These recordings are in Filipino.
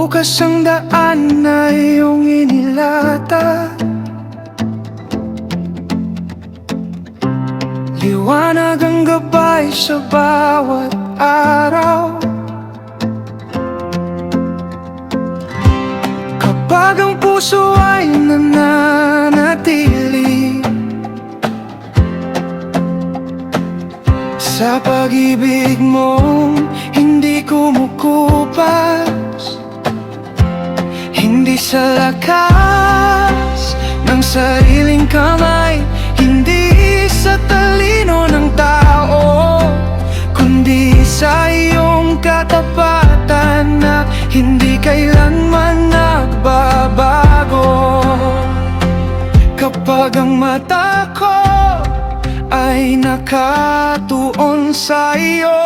bukas ang daan na iyong inilata. Liwanag ang gabay sa bawat araw. Kapag ang puso ay nananatili sa pag-ibig mong hindi kumukupas, hindi sa lakas ng sariling kamay, hindi sa talino ng tao, kundi sa iyong katapatan na hindi kailanman nagbabago. Kapag ang mata ko ay nakatuon sa iyo,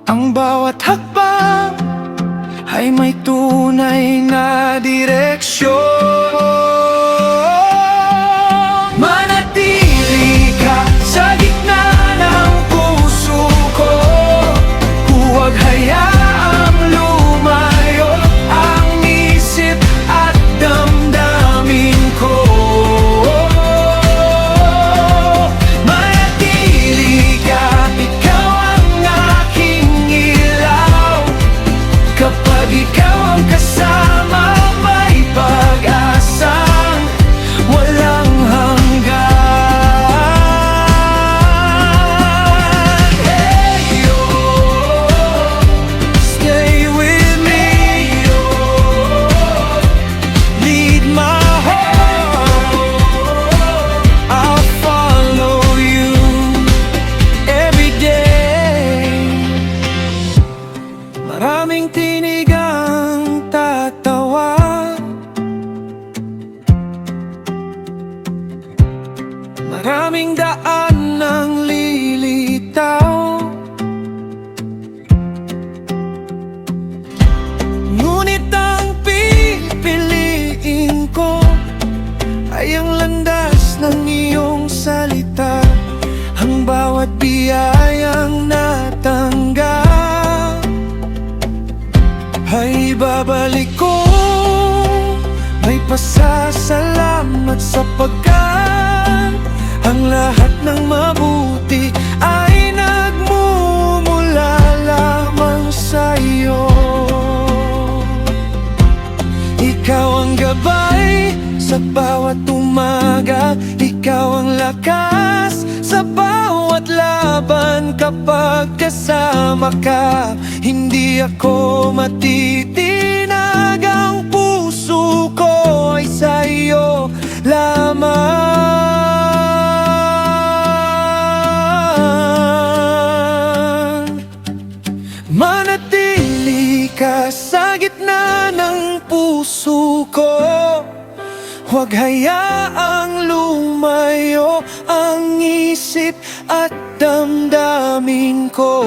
ang bawat hakbang ay may tunay na direksyon. Manatili ka sa gitna ng puso ko, huwag hayaang lumayo ang isip at damdamin ko. Manatili ka, ikaw ang aking ilaw. Kapag ikaw ang kasama, may pag-asang walang hanggan. Hey, oh, stay with me, oh, lead my heart, I'll follow you every day. Maraming tinig ang tatawa, maraming daan ang lilitaw, ngunit ang pipiliin ko ay ang landas ng iyong salita. Ang bawat biyayang natanggap ay babalik ko, may pasasalamat sapagkat ang lahat ng mabuti ay nagmumula lamang sa iyo. Ikaw ang gabay sa bawat umaga, ikaw ang lakas sa bawat laban. Kapag kasama ka, hindi ako matitinag, ang puso ko ay sa iyo lamang. Manatili ka sa gitna ng puso ko, huwag hayaang lumayo ang isip at damdamin ko.